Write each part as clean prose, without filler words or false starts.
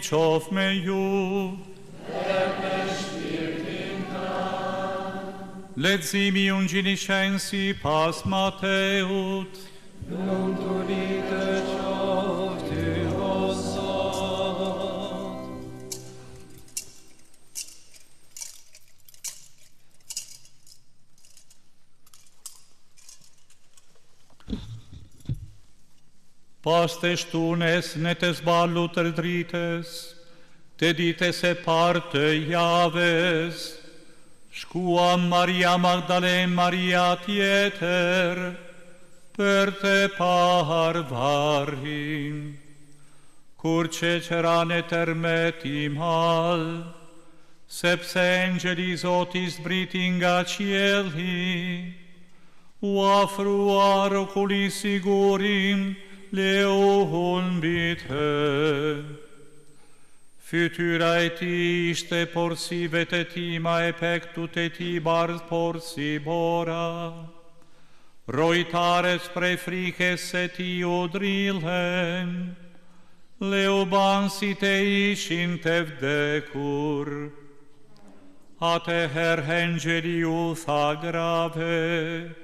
qof me ju. Leximi i Ungjillit si pas Mateut. Lumturite qofti o Zot. Pas të shtunes në të zbalu të drites, të ditës e parë të javes, shkuam Maria Magdalene, Maria tjetër, për të parë varrin, kur që qëran e tërmet i mal, sepse engjeli Zotis zbriti nga qielli, u afruar okulli sigurim, leuhun mbi të. Fytyra e ti ishte porsive të tima e pektut e ti bardh porsi bora. Rojtares prej frikes se ti u drilhen, leubansit e ishin të vdekur. Atëherë engjeli u tha grave,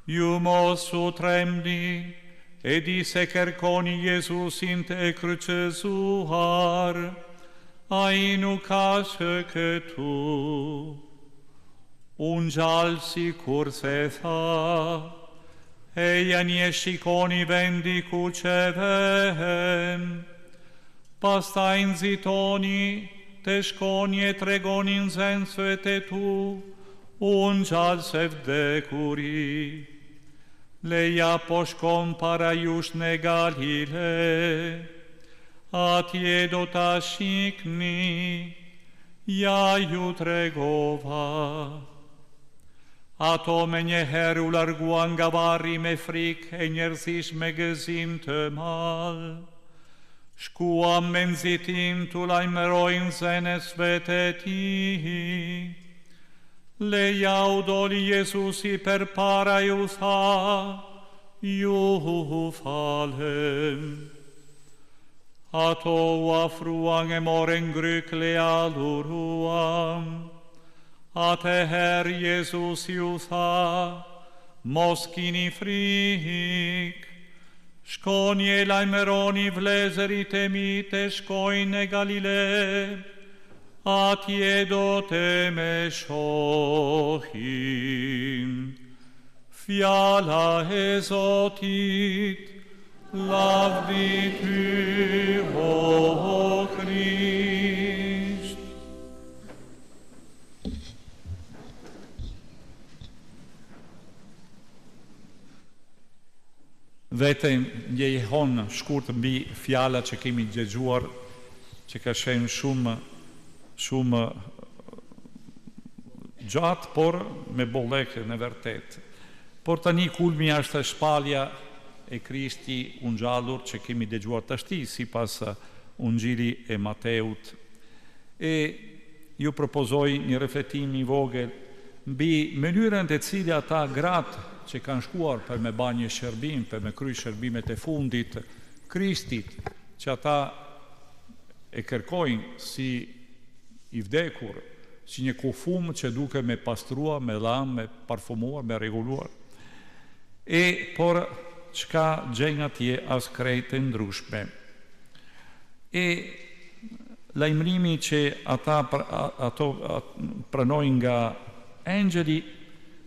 ju mos u tremni, e di se kërkoni Jezusin të kryqëzuar, a i nuk ka që këtu. Unë gjallë si kur se tha, e janë je shikoni vendi ku që vehen, pastaj nxitoni të shkoni e tregonin zënësve të tu, unë gjallë se vdekuri. Leja po shkom para jush në Galile, atje do ta shikni, ja ju tregova. Ato me njëherë u larguan nga varri me frikë e njerëzish me gëzim të malë. Shkuam me nxitim t'u lajmërojnë zënësve të ti. Leja u doli Jezusi për para ju tha, ju falem. Ato u afruan e moren gryk leja luruam. Atëherë Jezusi ju tha, mos kini frik, shkoni e lajmëroni vlezërit e mi të shkojnë e Galile, atje do të me shohin. Fjala e Zotit, lavdi ty o Krisht. Vetëm njehon shkurt mbi fjala që kemi dëgjuar, që ka qenë shumë gjatë, por me bollëke në vërtet. Por tani kulmi është shpallja e Krishti unë gjallur që kemi dëgjuar tashti sipas Ungjillit e Mateut. E ju propozoj një refletim i vogël mbi mënyrën të cilë ata gratë që kanë shkuar për me ba një shërbim, për me kry shërbimet e fundit Krishtit, që ata e kërkojnë si i vdekur, si një kufum që duke me pastrua, me dhamë, me parfumuar, me reguluar. Por çka gjenja tje as krejt e ndryshme. Lajmërimi që ato pranojnë nga engjeli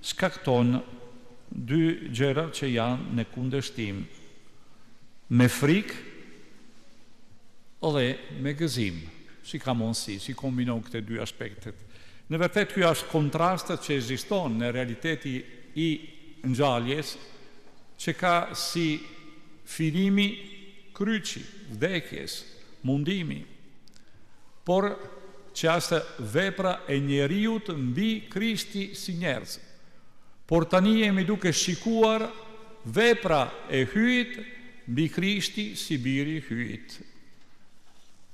shkakton dy gjëra që janë në kundërshtim, me frikë dhe me gëzim, si ka mundësi, si kombinon këte dy aspektet. Në vërtet, kjo është kontrastet që ekziston në realiteti i ngjalljes, që ka si fillimi kryqi, vdekjes, mundimi, por që është vepra e njeriut mbi Krishti si njerëz. Por tani jemi duke shikuar vepra e hyjt mbi Krishti si biri hyjt.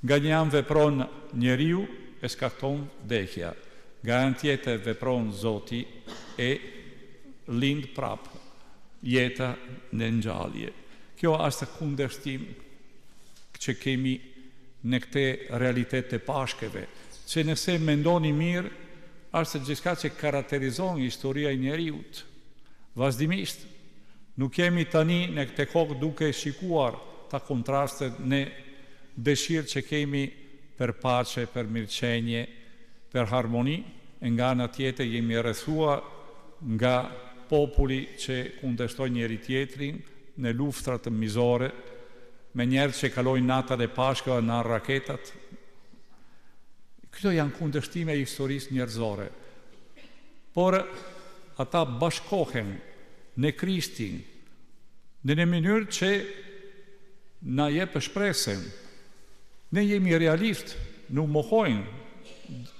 Nga një anë vepron njeriu e shkakton vdekja, nga anë tjetër vepron Zoti e lind prap jeta në ngjallje. Kjo është kundërshtim që kemi në këte realitet të pashkeve, që nëse mendoni mirë, është gjithka që karakterizon historia e njeriut. Vazhdimisht, nuk jemi tani në këte kokë duke shikuar ta kontrastet në dëshirë që kemi për pace, për mirëqenje, për harmoni, nga në tjetër jemi rrethuar nga populli që kundërshtoj njëri tjetrin në luftrat të mizore, me njerë që kalojnë natat e pashkëve në raketat. Këto janë kundërshtime e historisë njerëzore. Por ata bashkohen në Krishtin në një mënyrë që na jep shpresën. Ne jemi realist, nuk mohojnë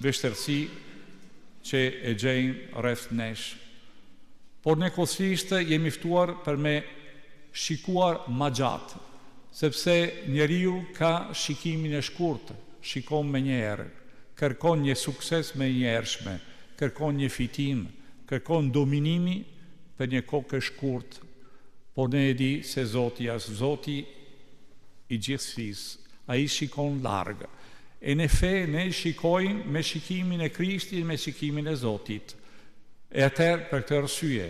vështirësi që e gjejnë rreth nesh. Por ne kothësisht jemi ftuar për me shikuar ma gjatë, sepse njeriu ka shikimin e shkurtë, shikon me një herë, kërkon një sukses me një hershme, kërkon një fitim, kërkon dominimi për një kohë e shkurtë, por ne e di se Zoti është Zoti i gjithësisë, ai shikon larg. E në fe ne shikojmë me shikimin e Krishtit, me shikimin e Zotit. E atëherë për këtë arsye,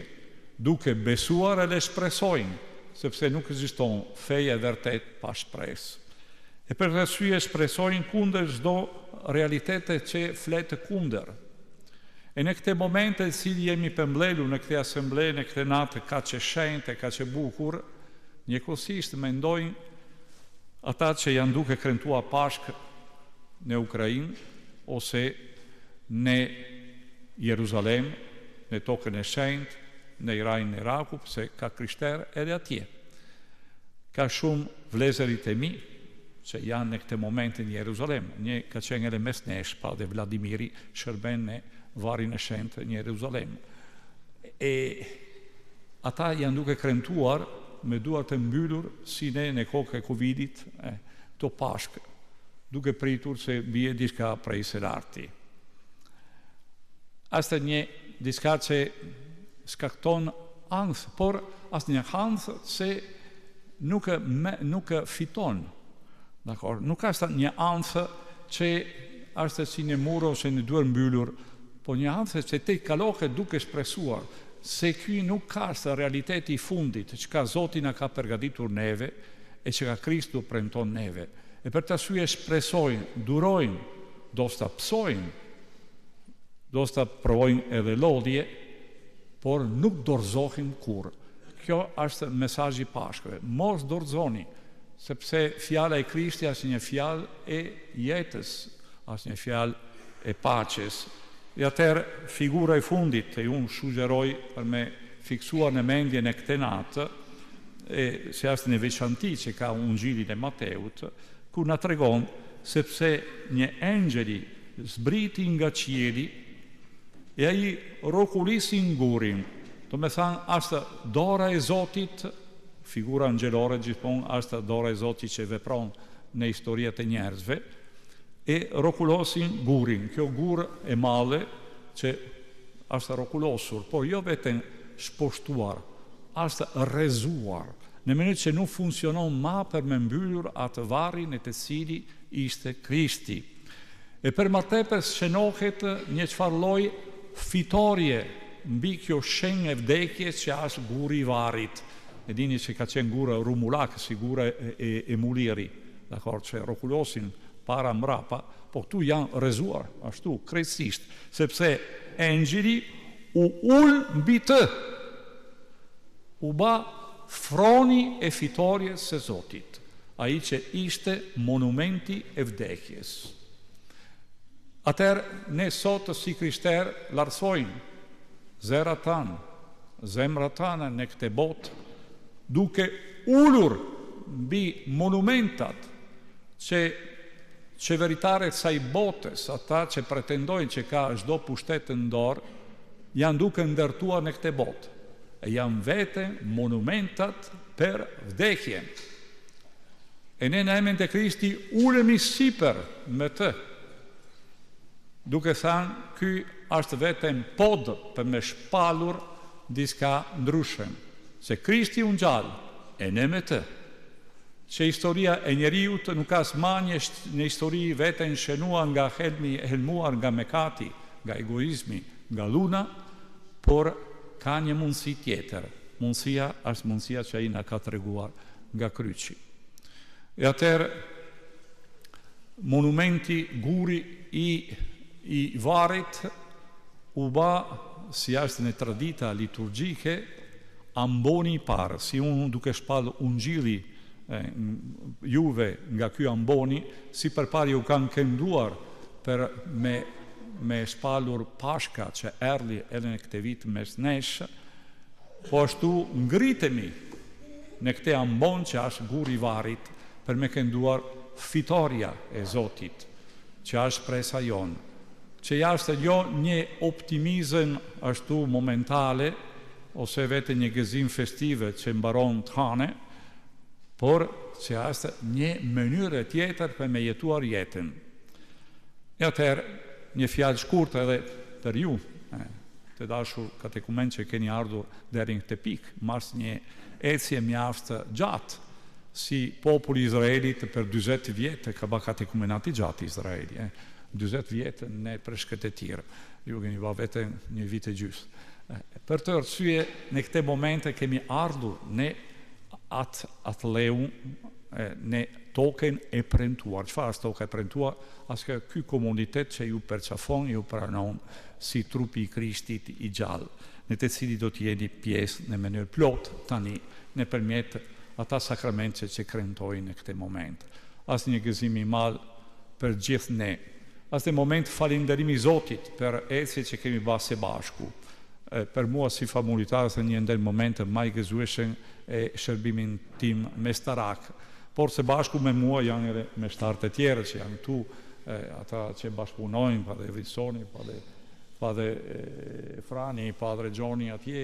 duke besuar edhe shpresojmë, sepse nuk ekziston feja e vërtet pa shpresë. E për këtë arsye shpresojmë kundër çdo realitete që fletë kundër. E në këte momente si jemi pëmblelu në këte asemble, në këte natë ka që shenjtë, ka që bukur, njëkohësisht mendojnë ata që janë duke kremtuar pashkë në Ukrainë ose në Jeruzalem, në tokën e shenjtë, në Irajnë, në Iraku, se ka krishterë edhe atje. Ka shumë vlezërit e mi që janë në këte momente në Jeruzalem. Një ka qenë edhe mes nesh, pa dhe Vladimiri shërben në varin e shenjtë në Jeruzalem. E ata janë duke kremtuar me duart e mbyllur si ne në kohë e Covidit, to pashkë, duke pritur se bie diçka prej së larti. Asta një diçka që skakton anth, por asë një anth që nuk fiton. Nuk është një anth që është si një muro ose një duar mbyllur, po një anth që te kalohet duke shpresuar se ky nuk ka së realiteti i fundit që ka Zoti na ka përgatitur neve e që ka Krishtu premton neve. E për të arsye shpresojnë, durojnë, do sta psojnë, do sta provojnë edhe lodhje, por nuk dorëzohin kur. Kjo është mesazhi i pashkëve. Mos dorëzoni, sepse fjala e Krishtit është një fjalë e jetës, është një fjalë e paqes. E atëherë figura e fundit që unë sugjeroj për me fiksuar në mendje në këtë natë, se është një veçanti që ka Ungjilin e Mateut, ku na tregon sepse një engjëli zbriti nga qieli e ai rokulisi ngurin. Do me thanë, është dora e Zotit, figura angjelore gjithmonë është dora e Zotit që vepron në historiat e njerëzve, e rokulosin gurin. Kjo gur e madhe që është rokulosur, por jo vetëm shposhtuar, është rrezuar, në mënyrë që nuk funksionon ma për me mbyllur atë varrin e të cili ishte Krishti. E për më tepër shënohet një çfarë lloj fitorie mbi kjo shenjë e vdekjes që është guri i varrit. E dini që ka qenë gura rumulak, si gura e muliri, dakor, që rokulosin para mrapa, po këtu janë rrezuar, ashtu, krejtësisht, sepse engjëli u ul mbi të, u ba froni e fitories së Zotit, ai që ishte monumenti e vdekjes. Atëherë, ne sot si krishterë lartësojmë zerat tanë, zemrat tana në këtë botë, duke ulur mbi monumentat që qeveritarët saj botës, ata që pretendojnë që ka çdo pushtet në dorë, janë duke ndërtuar në këtë botë. E janë vetëm monumentat për vdekjen. E ne në emrin të Krishti ulemi sipër me të, duke thënë, ky është vetëm pod për me shpalur diçka ndryshme, se Krishti u ngjall, e ne me të, që historia e njeriut nuk ka asmanje në histori vetën shënuar nga helmuar nga mekati, nga egoizmi, nga luna, por ka një mundësi tjetër. Mundësia është mundësia që ai na ka treguar nga kryqi. E atëherë, monumenti guri i varit u bë si është në tradita liturgjike amboni i parë, si unë duke shpallë ungjilli juve nga ky amboni, si përpari u kanë kënduar për me shpallur Pashka që erdhi edhe në këtë vit mes nesh, po ashtu ngritemi në këtë ambon që është guri i varit për me kënduar fitoria e Zotit, që është presa jonë, që jashtë jo një optimizëm ashtu momentale, ose vetë një gëzim festive që mbaron të hane, por që është një mënyrë tjetër për me jetuar jetën. E atëherë, një fjalë shkurt edhe për ju, të dashur katekumen që keni ardhur deri në këtë pikë, mas një ecje mjaft gjatë, si populli Izraelit për 40 vjetë, ka ba katekumenati gjatë Izraeli, 40 vjetë në përshkëtetire, ju keni ba vete një vit e gjysë. Për të arsye, në këte momente kemi ardhur në atë leu, në token e premtuar. Çfarë është toka e premtuar? Asë ky komunitet që ju përqafon, ju pranon si trupi i Krishtit i gjallë, në të cili do të jeni pjesë në mënyrë plot tani nëpërmjet ata sakramente që kremtojnë në këtë moment. Asë një gëzim i madh për gjithë ne. Asë në moment falënderimi Zotit për ecje që kemi bërë së bashku. Per mua si famuljitar është një ndër momente më i gëzueshëm e shërbimin tim mestarak. Por së bashku me mua janë edhe meshtarët e tjerë që janë tu, ata që bashkëpunojnë, pa dhe Vrisoni, pa dhe Frani, Padre Gjoni atje,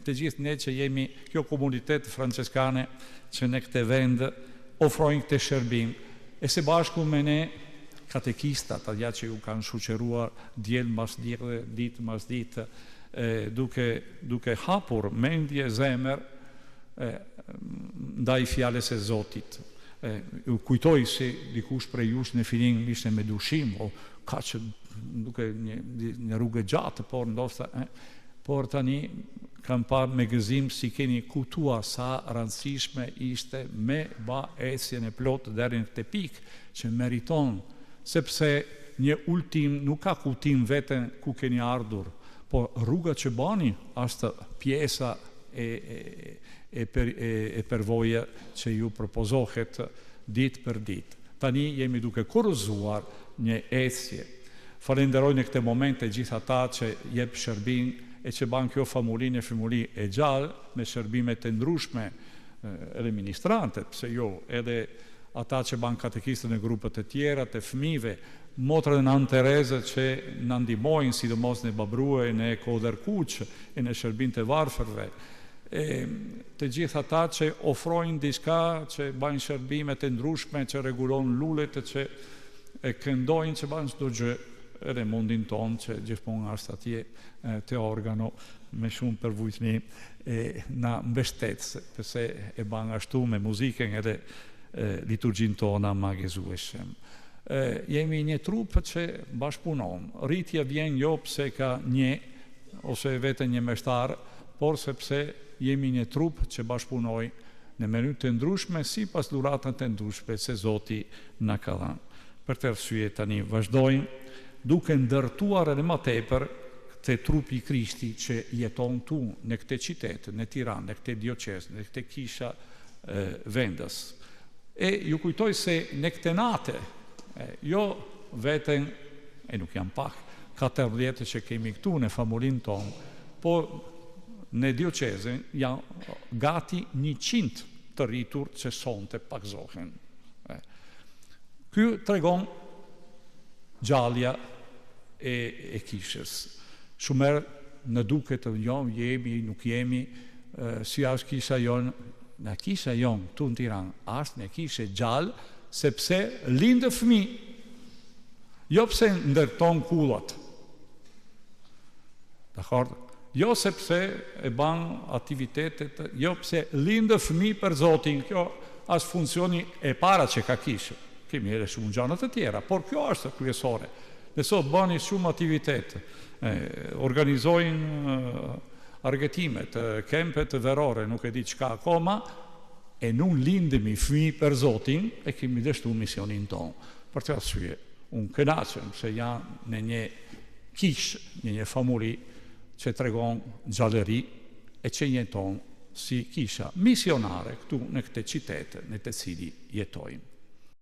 të gjithë ne që jemi kjo komunitet franceskane që në këtë vend ofrojnë këtë shërbim. E së bashku me ne katekistat, atja që ju kanë shoqëruar diell mbas dielle, ditë mbas ditë, duke hapur mendje zemër ndaj fjalës së Zotit. U kujtoj se dikush prej jush në fillim ishte me dushim, o ka që duke një rrugë gjatë, por ndoshta por tani kam parë me gëzim si keni kuptuar sa rëndësishme ishte me ba ecjen e plot deri në këtë pikë që meriton, sepse një ultim nuk ka kuptim vetëm ku keni ardhur, por rruga që bani është pjesa e përvoja që ju propozohet ditë për ditë. Tani jemi duke kurrëzuar një ecje. Falenderoj në këtë moment e gjithë ata që jep shërbim e që ban kjo famulli e gjallë me shërbimet të ndryshme edhe ministrantët, pse jo, edhe ata që ban katekistën e grupet e tjera, të fëmijëve, motrën e Nën Terezë që në ndihmojnë, sidomos në Babrue, në Kodërkuq, e në shërbim të varfërve, të gjithë ata që ofrojnë diçka, që bajnë shërbimet të ndryshme, që regulon lullet, që e këndojnë, që bajnë çdo gjë, edhe mundin tonë, që gjithmonë është atje të organo me shumë përvujtni na mbështet, përse e bajnë ashtu me muzikën edhe liturgjin tona ma gëzueshëm. Jemi një trup që bashkëpunon. Rritja vjen jo pse ka një ose vetëm një meshtar, por sepse jemi një trup që bashkëpunoj në mënyrë të ndryshme sipas dhuratave të ndryshme se Zoti na ka dhënë. Për të arsye tani vazhdojmë duke ndërtuar edhe më tepër këtë trupi i Krishtit që jeton tu në këtë qytet, në Tiranë, në këtë dioqezë, në këtë kisha vendës. E ju kujtoj se në këtë natë jo vetën, nuk janë pak, 14 që kemi këtu në famulin tonë, por në dioqezën janë gati 100 të rritur që sonte pakzohen. Ky tregon gjallja e kishës. Shumer në duket jo, jemi, nuk jemi, si është kisha jonë, në kisha jonë, tu në Tiranë, është në kishe gjallë, sepse lindë fëmijë, jo pse ndërton kullat. Dakor? Jo sepse e ban aktivitetet, jo pse lindë fëmijë për Zotin, kjo as funksioni e para që ka kishë. Kemi edhe shumë gjanët e tjera, por kjo është kryesore. Dhe sot bani shumë aktivitet, organizojnë argëtimet, kempet verore, nuk e di çka akoma, e nun lindemi fëmijë për Zotin e kemi dështu misionin tonë. Për të arsye, unë kënaqem se janë në një kishë, në një famulli që tregon gjallëri e që jeton si kisha misionare këtu në këtë qytet në të cili jetojmë.